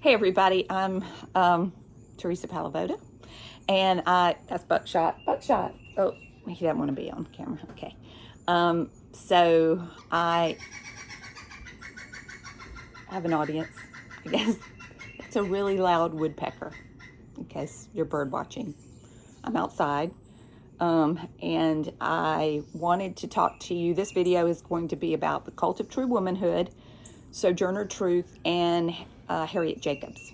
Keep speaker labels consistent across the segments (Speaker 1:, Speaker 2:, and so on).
Speaker 1: Hey everybody, I'm Teresa Palavoda, and that's Buckshot. Buckshot. Oh, he doesn't want to be on camera. Okay. So I have an audience. I guess it's a really loud woodpecker. In case you're bird watching, I'm outside, and I wanted to talk to you. This video is going to be about the Cult of True Womanhood, Sojourner Truth, and Harriet Jacobs.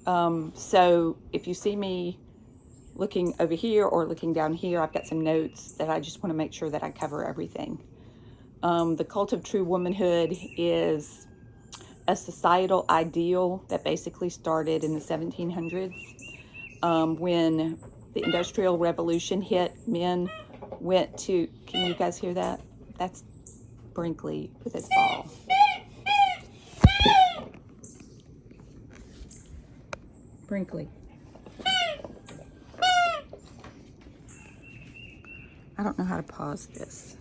Speaker 1: So if you see me looking over here or looking down here, I've got some notes that I just want to make sure that I cover everything. The cult of true womanhood is a societal ideal that basically started in the 1700s. When the Industrial Revolution hit, men went to, can you guys hear that? That's Brinkley with his ball. Brinkley. I don't know how to pause this,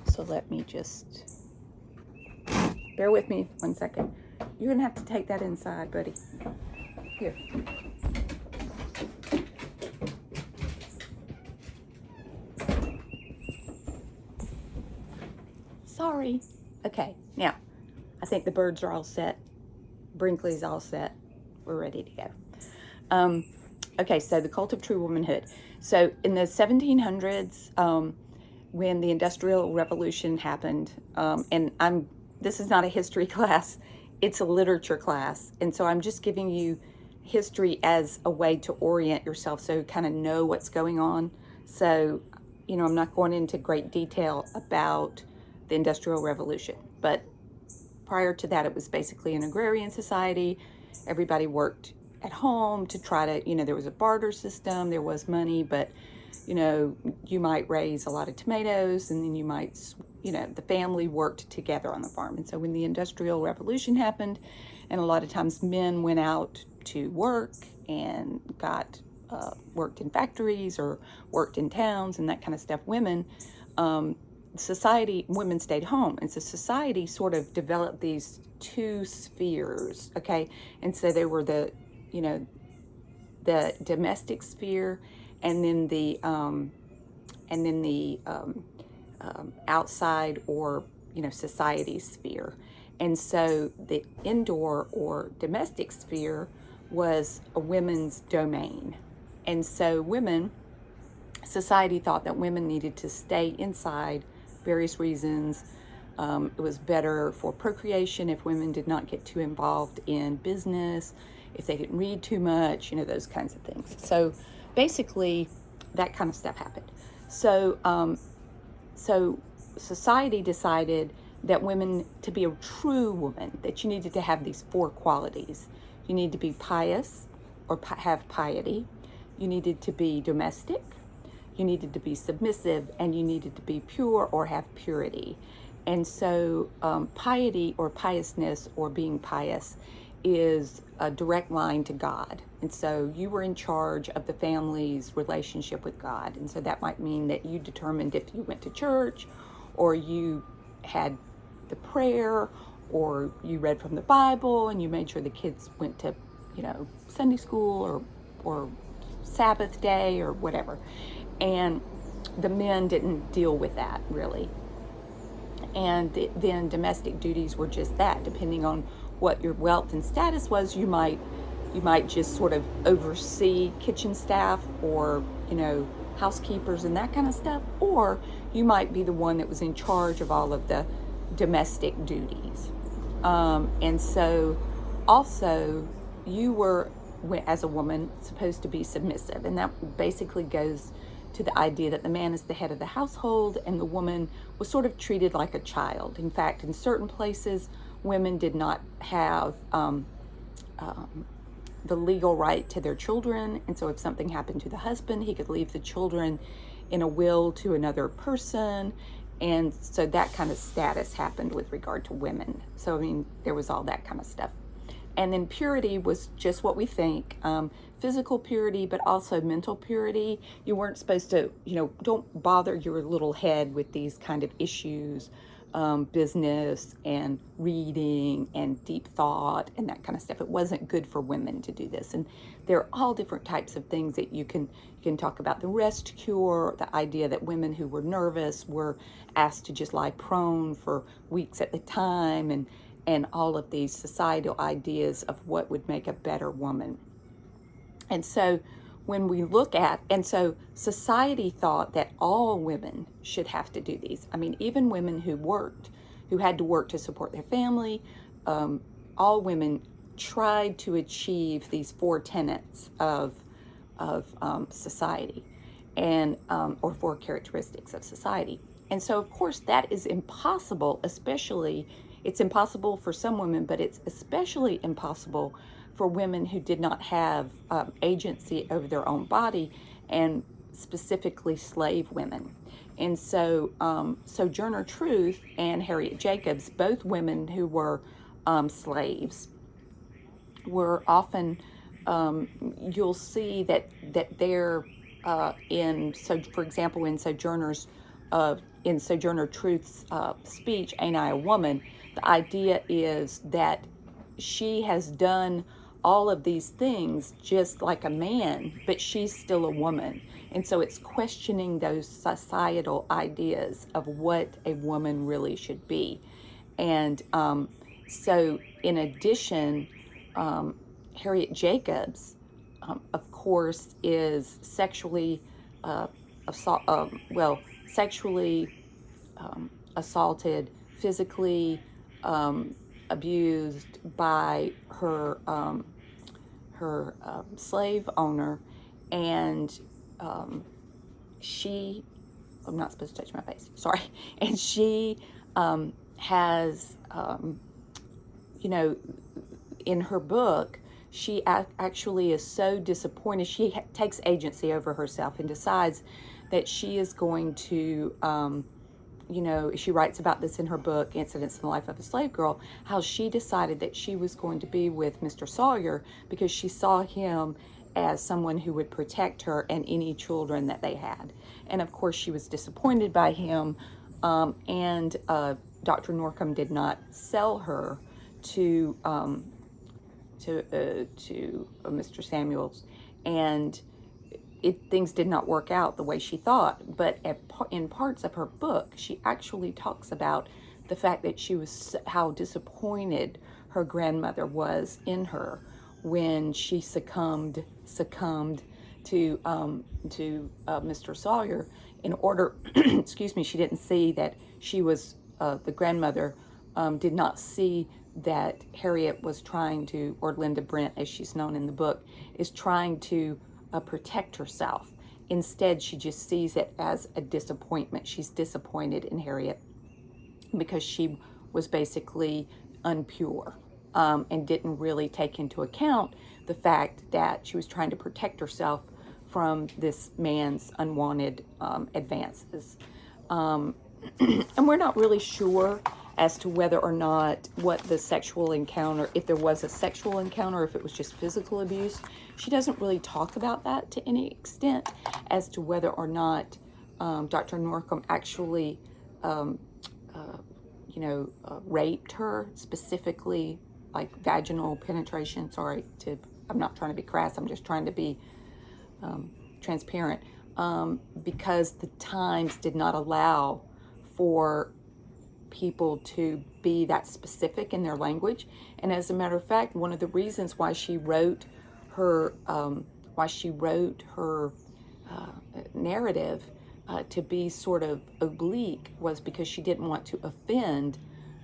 Speaker 1: so let me just, bear with me 1 second. You're gonna have to take that inside, buddy. Here. Sorry. Okay, now, I think the birds are all set. Brinkley's all set. We're ready to go. Okay, so the cult of true womanhood. So in the 1700s, when the Industrial Revolution happened, and this is not a history class, it's a literature class. And so I'm just giving you history as a way to orient yourself so you kind of know what's going on. So, I'm not going into great detail about the Industrial Revolution, but prior to that, it was basically an agrarian society. Everybody worked at home to try to, there was a barter system, there was money, but, you might raise a lot of tomatoes and then you might, the family worked together on the farm. And so when the Industrial Revolution happened, and a lot of times men went out to work and worked in factories or worked in towns and that kind of stuff, women stayed home. And so society sort of developed these two spheres, okay? And so they were the domestic sphere and then the outside or, society sphere. And so the indoor or domestic sphere was a women's domain. And so society thought that women needed to stay inside, various reasons. It was better for procreation if women did not get too involved in business, if they didn't read too much, those kinds of things. So basically, that kind of stuff happened. So society decided that women, to be a true woman, that you needed to have these 4 qualities. You need to be pious or have piety. You needed to be domestic. You needed to be submissive, and you needed to be pure or have purity. And so piety or piousness or being pious is a direct line to God. And so you were in charge of the family's relationship with God. And so that might mean that you determined if you went to church or you had the prayer or you read from the Bible and you made sure the kids went to, Sunday school or Sabbath day or whatever. And the men didn't deal with that really. And then domestic duties were just that. Depending on what your wealth and status was, you might just sort of oversee kitchen staff or, housekeepers and that kind of stuff. Or you might be the one that was in charge of all of the domestic duties. And so also you were, as a woman, supposed to be submissive. And that basically goes to the idea that the man is the head of the household and the woman was sort of treated like a child. In fact, in certain places, women did not have the legal right to their children. And so if something happened to the husband, he could leave the children in a will to another person. And so that kind of status happened with regard to women. So, there was all that kind of stuff. And then purity was just what we think, physical purity, but also mental purity. You weren't supposed to, don't bother your little head with these kind of issues business and reading and deep thought and that kind of stuff. It wasn't good for women to do this. And there are all different types of things that you can talk about. The rest cure, the idea that women who were nervous were asked to just lie prone for weeks at a time, and all of these societal ideas of what would make a better woman. And so when we look at, and so society thought that all women should have to do these. I mean, even women who had to work to support their family, all women tried to achieve these four tenets of society, and or four characteristics of society. And so, of course, that is impossible, especially, it's impossible for some women, but it's especially impossible for women who did not have agency over their own body, and specifically slave women. And so Sojourner Truth and Harriet Jacobs, both women who were slaves, were often, you'll see that they're for example, in Sojourner Truth's speech, Ain't I a Woman, the idea is that she has done all of these things just like a man, but she's still a woman. And so it's questioning those societal ideas of what a woman really should be. And so in addition, Harriet Jacobs, of course, is sexually assaulted, physically abused by her slave owner, and she, I'm not supposed to touch my face, sorry, and she has, in her book, she actually is so disappointed. She takes agency over herself and decides that she is going to, she writes about this in her book, Incidents in the Life of a Slave Girl, how she decided that she was going to be with Mr. Sawyer because she saw him as someone who would protect her and any children that they had. And of course, she was disappointed by him, and Dr. Norcom did not sell her to Mr. Samuels, and things did not work out the way she thought. But in parts of her book, she actually talks about the fact that how disappointed her grandmother was in her when she succumbed to Mr. Sawyer. In order, excuse me, she didn't see that she was the grandmother did not see that Harriet was trying to, or Linda Brent, as she's known in the book, is trying to protect herself. Instead, she just sees it as a disappointment. She's disappointed in Harriet because she was basically unpure, and didn't really take into account the fact that she was trying to protect herself from this man's unwanted advances. And we're not really sure as to whether or not what the sexual encounter, if there was a sexual encounter, if it was just physical abuse. She doesn't really talk about that to any extent as to whether or not Dr. Norcom actually, raped her, specifically like vaginal penetration. I'm not trying to be crass, I'm just trying to be transparent, because the times did not allow for people to be that specific in their language. And as a matter of fact, one of the reasons why she wrote her narrative to be sort of oblique was because she didn't want to offend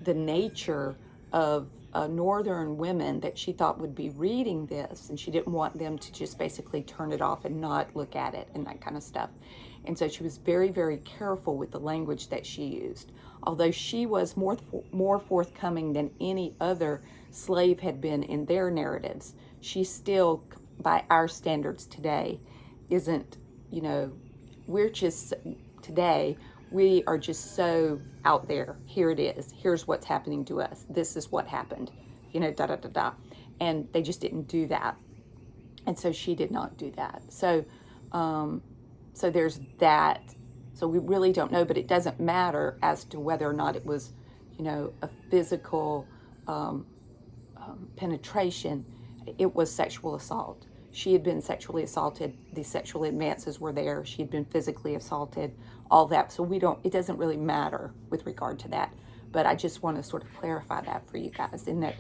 Speaker 1: the nature of northern women that she thought would be reading this, and she didn't want them to just basically turn it off and not look at it and that kind of stuff. And so she was very, very careful with the language that she used. Although she was more forthcoming than any other slave had been in their narratives, she still, by our standards today, isn't, we're just, today, we are just so out there. Here it is. Here's what's happening to us. This is what happened, And they just didn't do that. And so she did not do that. So there's that. So we really don't know, but it doesn't matter as to whether or not it was a physical penetration. It was sexual assault. She had been sexually assaulted. The sexual advances were there. She had been physically assaulted, all that. So it doesn't really matter with regard to that. But I just want to sort of clarify that for you guys, in that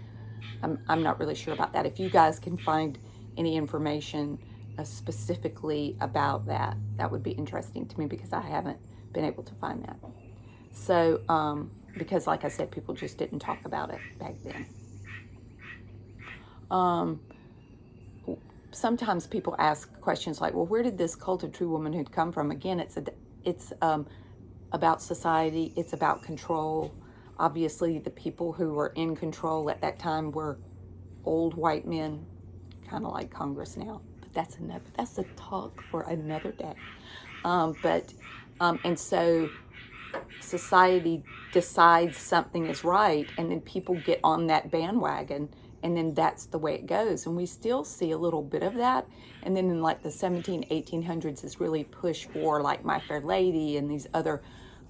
Speaker 1: I'm not really sure about that. If you guys can find any information specifically about that, that would be interesting to me, because I haven't been able to find that. So, because like I said, people just didn't talk about it back then. Sometimes people ask questions like, well, where did this cult of true womanhood come from? Again, it's about society. It's about control. Obviously, the people who were in control at that time were old white men, kind of like Congress now. But that's a talk for another day. And so society decides something is right, and then people get on that bandwagon, and then that's the way it goes. And we still see a little bit of that. And then in like the 1800s is really push for like My Fair Lady and these other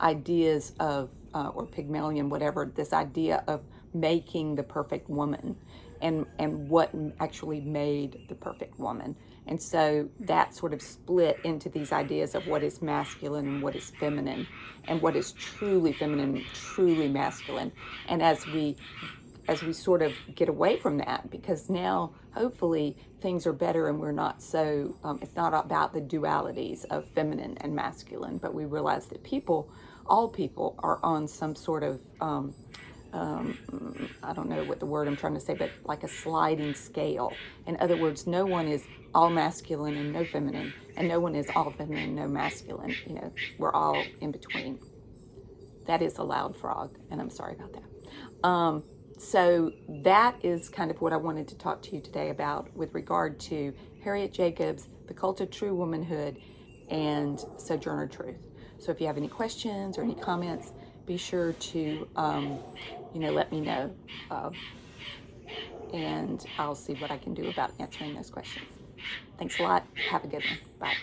Speaker 1: ideas of, or Pygmalion, whatever, this idea of making the perfect woman, and what actually made the perfect woman. And so that sort of split into these ideas of what is masculine and what is feminine, and what is truly feminine, truly masculine. And as we sort of get away from that, because now hopefully things are better, and we're not so, it's not about the dualities of feminine and masculine, but we realize that all people are on some sort of, I don't know what the word I'm trying to say, but like a sliding scale. In other words, no one is all masculine and no feminine, and no one is all feminine and no masculine. We're all in between. That is a loud frog, and I'm sorry about that. So that is kind of what I wanted to talk to you today about with regard to Harriet Jacobs, the cult of true womanhood, and Sojourner Truth. So if you have any questions or any comments, be sure to, let me know. And I'll see what I can do about answering those questions. Thanks a lot. Have a good one. Bye.